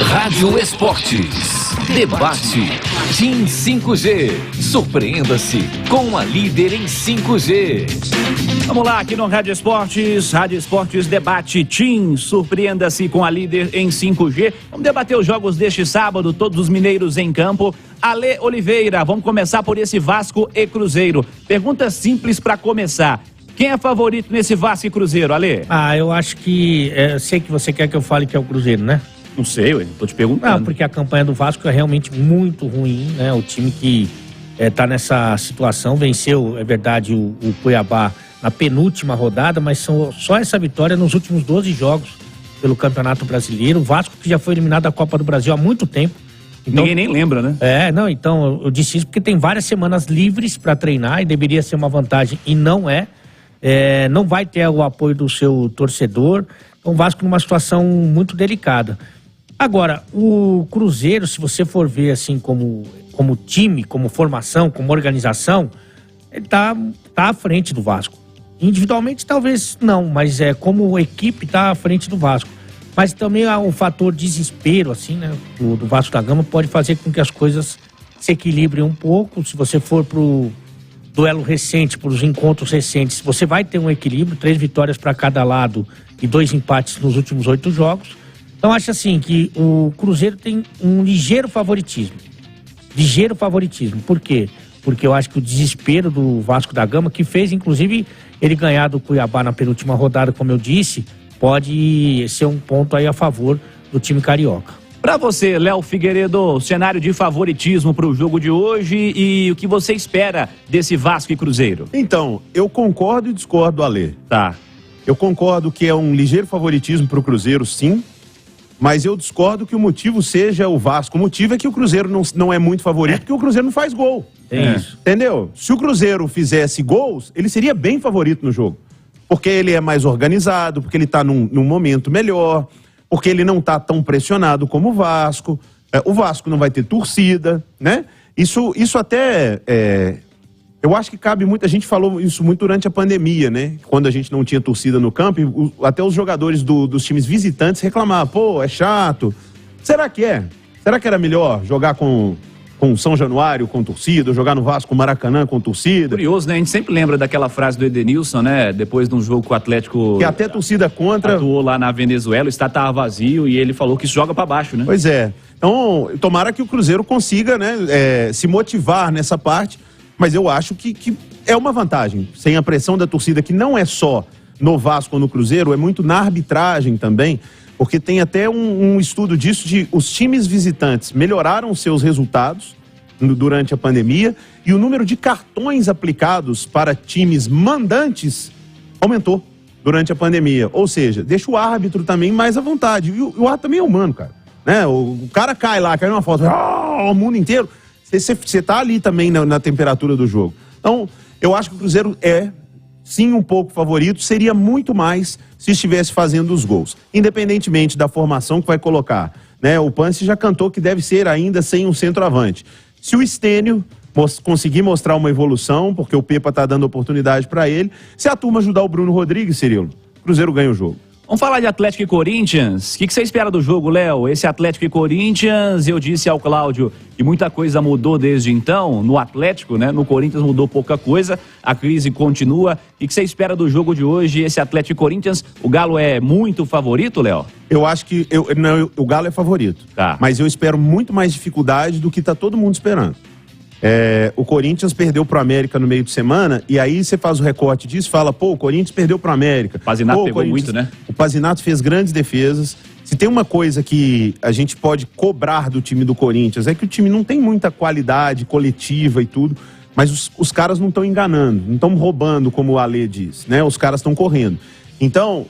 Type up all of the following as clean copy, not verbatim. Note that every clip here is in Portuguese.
Rádio Esportes. Debate. TIM 5G. Surpreenda-se com a líder em 5G. Vamos lá, aqui no Rádio Esportes Debate TIM. Surpreenda-se com a líder em 5G. Vamos debater os jogos deste sábado, todos os mineiros em campo. Ale Oliveira, vamos começar por esse Vasco e Cruzeiro. Pergunta simples para começar. Quem é favorito nesse Vasco e Cruzeiro, Ale? Eu acho que... eu sei que você quer que eu fale que é o Cruzeiro, né? Não sei, ué, tô te perguntando. Não, porque a campanha do Vasco é realmente muito ruim, né? O time que tá nessa situação, venceu, é verdade, o Cuiabá na penúltima rodada, mas são só essa vitória nos últimos 12 jogos pelo Campeonato Brasileiro. O Vasco que já foi eliminado da Copa do Brasil há muito tempo. Então, ninguém nem lembra, né? Então eu disse isso porque tem várias semanas livres para treinar e deveria ser uma vantagem e não é. Não vai ter o apoio do seu torcedor. Então o Vasco numa situação muito delicada. Agora, o Cruzeiro, se você for ver assim como time, como formação, como organização, ele tá à frente do Vasco. Individualmente talvez não, mas como equipe tá à frente do Vasco. Mas também há um fator desespero, assim, né, do Vasco da Gama, pode fazer com que as coisas se equilibrem um pouco. Se você for pro duelo recente, pros encontros recentes, você vai ter um equilíbrio, 3 vitórias para cada lado e 2 empates nos últimos 8 jogos. Então acho assim que o Cruzeiro tem um ligeiro favoritismo. Por quê? Porque eu acho que o desespero do Vasco da Gama, que fez inclusive ele ganhar do Cuiabá na penúltima rodada, como eu disse, pode ser um ponto aí a favor do time carioca. Para você, Léo Figueiredo, cenário de favoritismo para o jogo de hoje e o que você espera desse Vasco e Cruzeiro? Então, eu concordo e discordo, Ale. Tá. Eu concordo que é um ligeiro favoritismo para o Cruzeiro, sim, mas eu discordo que o motivo seja o Vasco. O motivo é que o Cruzeiro não é muito favorito, porque o Cruzeiro não faz gol. Isso. Entendeu? Se o Cruzeiro fizesse gols, ele seria bem favorito no jogo. Porque ele é mais organizado, porque ele está num momento melhor, porque ele não está tão pressionado como o Vasco. O Vasco não vai ter torcida, né? Isso até... eu acho que cabe muito... A gente falou isso muito durante a pandemia, né? Quando a gente não tinha torcida no campo, até os jogadores dos times visitantes reclamavam. Pô, é chato. Será que é? Será que era melhor jogar com São Januário com torcida, ou jogar no Vasco com Maracanã com torcida? Curioso, né? A gente sempre lembra daquela frase do Edenilson, né? Depois de um jogo com o Atlético... Que até torcida contra... Atuou lá na Venezuela, o estádio estava vazio e ele falou que isso joga para baixo, né? Pois é. Então, tomara que o Cruzeiro consiga, né, se motivar nessa parte, mas eu acho que é uma vantagem. Sem a pressão da torcida, que não é só no Vasco ou no Cruzeiro, é muito na arbitragem também, porque tem até um estudo disso de os times visitantes melhoraram seus resultados durante a pandemia e o número de cartões aplicados para times mandantes aumentou durante a pandemia. Ou seja, deixa o árbitro também mais à vontade. E o árbitro também é humano, cara. Né? O cara cai lá, cai numa foto, o mundo inteiro. Você tá ali também na temperatura do jogo. Então, eu acho que o Cruzeiro é, sim, um pouco favorito. Seria muito mais se estivesse fazendo os gols. Independentemente da formação que vai colocar. Né? O Pance já cantou que deve ser ainda sem um centroavante. Se o Stênio conseguir mostrar uma evolução, porque o Pepa tá dando oportunidade para ele, se a turma ajudar o Bruno Rodrigues, Cirilo, o Cruzeiro ganha o jogo. Vamos falar de Atlético e Corinthians. O que você espera do jogo, Léo? Esse Atlético e Corinthians, eu disse ao Cláudio que muita coisa mudou desde então, no Atlético, né? No Corinthians mudou pouca coisa, a crise continua. O que você espera do jogo de hoje, esse Atlético e Corinthians? O Galo é muito favorito, Léo? Eu acho que o Galo é favorito, tá. Mas eu espero muito mais dificuldade do que tá todo mundo esperando. O Corinthians perdeu pro América no meio de semana, e aí você faz o recorte disso e fala, pô, o Corinthians perdeu pro América. O Pazinato pegou muito, né? O Pazinato fez grandes defesas. Se tem uma coisa que a gente pode cobrar do time do Corinthians, é que o time não tem muita qualidade coletiva e tudo, mas os caras não estão enganando, não estão roubando, como o Ale diz, né? Os caras estão correndo. Então,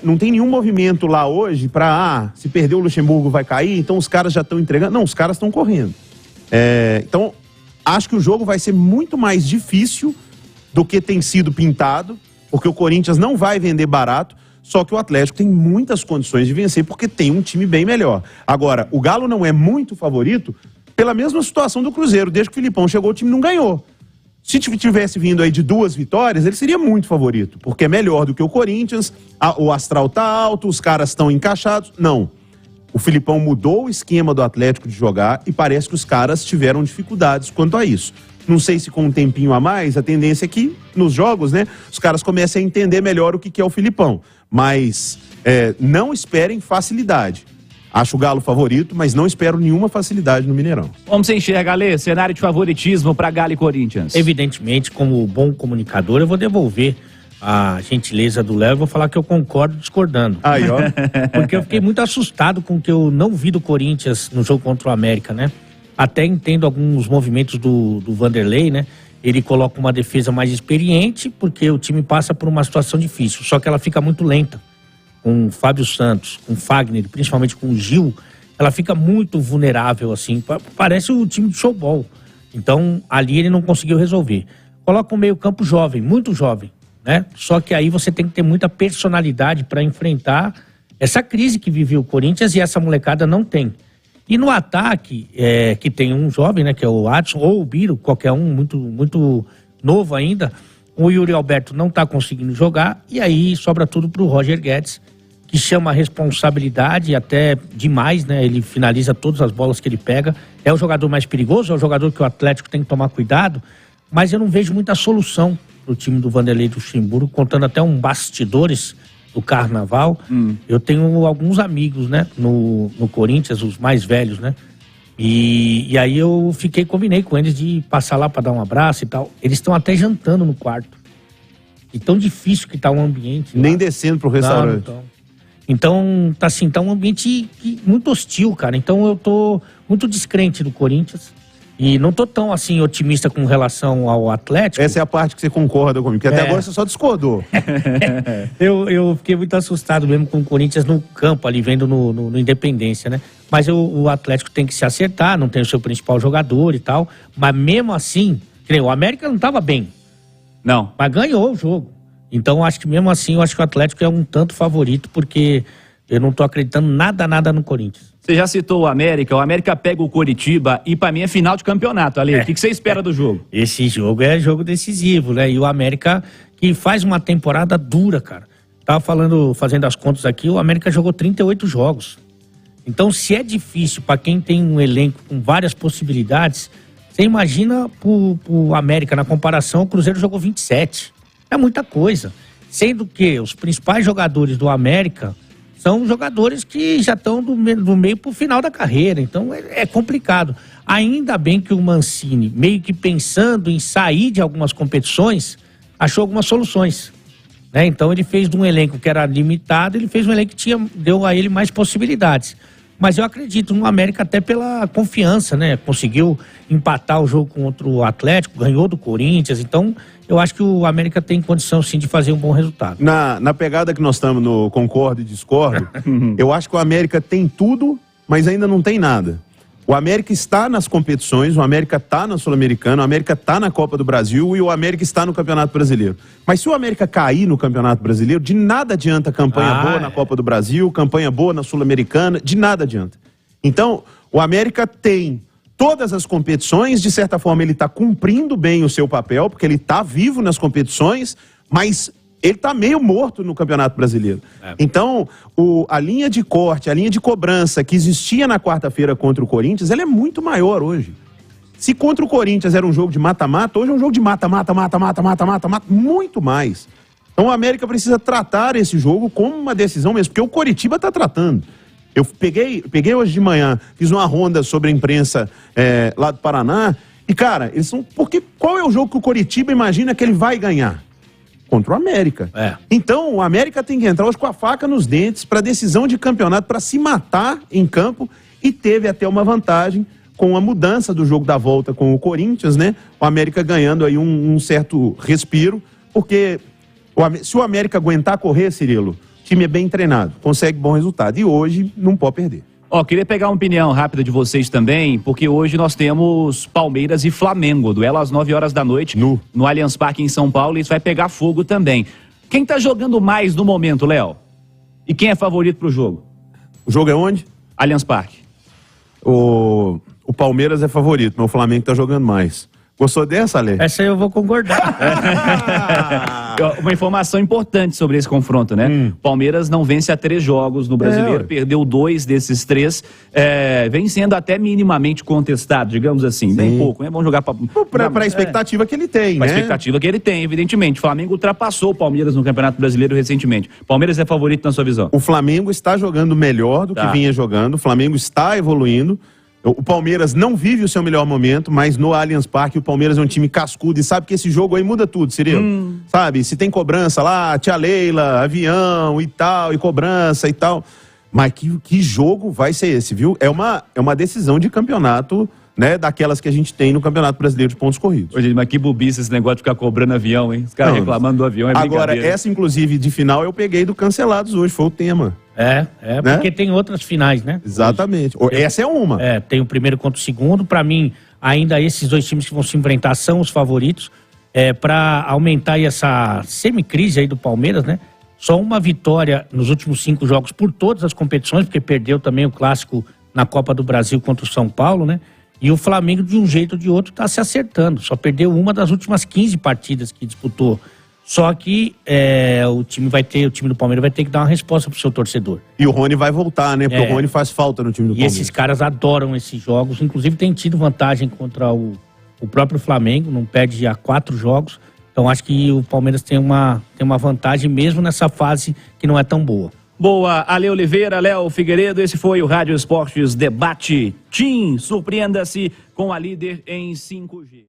não tem nenhum movimento lá hoje para, se perder o Luxemburgo vai cair, então os caras já estão entregando. Não, os caras estão correndo. Então, acho que o jogo vai ser muito mais difícil do que tem sido pintado, porque o Corinthians não vai vender barato, só que o Atlético tem muitas condições de vencer, porque tem um time bem melhor. Agora, o Galo não é muito favorito pela mesma situação do Cruzeiro. Desde que o Filipão chegou, o time não ganhou. Se tivesse vindo aí de 2 vitórias, ele seria muito favorito, porque é melhor do que o Corinthians, o astral tá alto, os caras estão encaixados. Não. O Filipão mudou o esquema do Atlético de jogar e parece que os caras tiveram dificuldades quanto a isso. Não sei se com um tempinho a mais, a tendência é que nos jogos, né, os caras comecem a entender melhor o que é o Filipão. Mas não esperem facilidade. Acho o Galo favorito, mas não espero nenhuma facilidade no Mineirão. Como você enxerga, Ale, cenário de favoritismo para Galo e Corinthians? Evidentemente, como bom comunicador, eu vou devolver a gentileza do Léo e vou falar que eu concordo discordando. Aí, ó. Porque eu fiquei muito assustado com o que eu não vi do Corinthians no jogo contra o América, né? Até entendo alguns movimentos do Vanderlei, né? Ele coloca uma defesa mais experiente porque o time passa por uma situação difícil, só que ela fica muito lenta. Com o Fábio Santos, com o Fagner, principalmente com o Gil, ela fica muito vulnerável, assim, parece o time de showball. Então, ali ele não conseguiu resolver. Coloca um meio-campo jovem, muito jovem, né? Só que aí você tem que ter muita personalidade para enfrentar essa crise que vive o Corinthians e essa molecada não tem. E no ataque, que tem um jovem, né, que é o Adson, ou o Biro, qualquer um, muito novo ainda, o Yuri Alberto não está conseguindo jogar, e aí sobra tudo para o Roger Guedes, que chama a responsabilidade até demais, né? Ele finaliza todas as bolas que ele pega. É o jogador mais perigoso, é o jogador que o Atlético tem que tomar cuidado, mas eu não vejo muita solução pro time do Vanderlei do Luxemburgo, contando até um bastidores do Carnaval. Eu tenho alguns amigos, né, no Corinthians, os mais velhos, né? E aí eu combinei com eles de passar lá para dar um abraço e tal. Eles estão até jantando no quarto. E tão difícil que tá o ambiente. Nem lá. Descendo pro restaurante. Não. Então, tá um ambiente muito hostil, cara. Então eu tô muito descrente do Corinthians. E não tô tão, assim, otimista com relação ao Atlético. Essa é a parte que você concorda comigo, porque até agora você só discordou. Eu fiquei muito assustado mesmo com o Corinthians no campo ali, vendo no Independência, né? Mas o Atlético tem que se acertar, não tem o seu principal jogador e tal. Mas mesmo assim, o América não tava bem. Não. Mas ganhou o jogo. Então, acho que mesmo assim, eu acho que o Atlético é um tanto favorito, porque eu não tô acreditando nada no Corinthians. Você já citou o América pega o Coritiba e pra mim é final de campeonato, Ale. O que você espera do jogo? Esse jogo é jogo decisivo, né? E o América que faz uma temporada dura, cara. Tava fazendo as contas aqui, o América jogou 38 jogos. Então, se é difícil pra quem tem um elenco com várias possibilidades, você imagina pro América, na comparação, o Cruzeiro jogou 27. É muita coisa. Sendo que os principais jogadores do América são jogadores que já estão do meio pro final da carreira. Então é complicado. Ainda bem que o Mancini, meio que pensando em sair de algumas competições, achou algumas soluções, né? Então ele fez de um elenco que era limitado, ele fez um elenco que deu a ele mais possibilidades. Mas eu acredito no América até pela confiança, né? Conseguiu empatar o jogo contra o Atlético, ganhou do Corinthians. Então, eu acho que o América tem condição, sim, de fazer um bom resultado. Na pegada que nós estamos no concordo e discordo, eu acho que o América tem tudo, mas ainda não tem nada. O América está nas competições, o América está na Sul-Americana, o América está na Copa do Brasil e o América está no Campeonato Brasileiro. Mas se o América cair no Campeonato Brasileiro, de nada adianta campanha boa na Copa do Brasil, campanha boa na Sul-Americana, de nada adianta. Então, o América tem todas as competições, de certa forma ele está cumprindo bem o seu papel, porque ele está vivo nas competições, mas ele está meio morto no Campeonato Brasileiro. Então, a linha de corte, a linha de cobrança que existia na quarta-feira contra o Corinthians, ela é muito maior hoje. Se contra o Corinthians era um jogo de mata-mata, hoje é um jogo de mata-mata, muito mais. Então o América precisa tratar esse jogo como uma decisão mesmo, porque o Coritiba está tratando. Eu peguei hoje de manhã, fiz uma ronda sobre a imprensa lá do Paraná, e cara, eles são... Porque qual é o jogo que o Coritiba imagina que ele vai ganhar? Contra o América. Então, o América tem que entrar hoje com a faca nos dentes para decisão de campeonato, para se matar em campo, e teve até uma vantagem com a mudança do jogo da volta com o Corinthians, né? O América ganhando aí um certo respiro, porque se o América aguentar correr, Cirilo, o time é bem treinado, consegue bom resultado, e hoje não pode perder. Queria pegar uma opinião rápida de vocês também, porque hoje nós temos Palmeiras e Flamengo, duelo às 9 horas da noite, no Allianz Parque em São Paulo, e isso vai pegar fogo também. Quem tá jogando mais no momento, Léo? E quem é favorito pro jogo? O jogo é onde? Allianz Parque. O Palmeiras é favorito, mas o Flamengo tá jogando mais. Gostou dessa, Ale? Essa eu vou concordar. Uma informação importante sobre esse confronto, né? Palmeiras não vence há 3 jogos no Brasileiro, perdeu 2 desses 3, vem sendo até minimamente contestado, digamos assim, bem pouco, né? Vamos jogar para a expectativa que ele tem, pra né? expectativa que ele tem, evidentemente. O Flamengo ultrapassou o Palmeiras no Campeonato Brasileiro recentemente. Palmeiras é favorito na sua visão? O Flamengo está jogando melhor do que vinha jogando, o Flamengo está evoluindo. O Palmeiras não vive o seu melhor momento, mas no Allianz Parque o Palmeiras é um time cascudo e sabe que esse jogo aí muda tudo, Cirilo. Sabe, se tem cobrança lá, tia Leila, avião e tal, e cobrança e tal. Mas que jogo vai ser esse, viu? É uma decisão de campeonato, né, daquelas que a gente tem no Campeonato Brasileiro de Pontos Corridos. Ô, gente, mas que bobice esse negócio de ficar cobrando avião, hein? Os caras reclamando do avião, é brincadeira. Agora, essa inclusive de final eu peguei do Cancelados hoje, foi o tema. Porque tem outras finais, né? Exatamente. Essa é uma. Tem o primeiro contra o segundo. Pra mim, ainda esses 2 times que vão se enfrentar são os favoritos. Pra aumentar aí essa semicrise aí do Palmeiras, né? Só uma vitória nos últimos 5 jogos por todas as competições, porque perdeu também o clássico na Copa do Brasil contra o São Paulo, né? E o Flamengo, de um jeito ou de outro, tá se acertando. Só perdeu uma das últimas 15 partidas que disputou. Só que o time do Palmeiras vai ter que dar uma resposta pro seu torcedor. E o Rony vai voltar, né? Porque o Rony faz falta no time do Palmeiras. E esses caras adoram esses jogos. Inclusive tem tido vantagem contra o próprio Flamengo. Não perde há 4 jogos. Então acho que o Palmeiras tem uma vantagem mesmo nessa fase que não é tão boa. Boa, Ale Oliveira, Léo Figueiredo, esse foi o Rádio Esportes Debate Team. Surpreenda-se com a líder em 5G.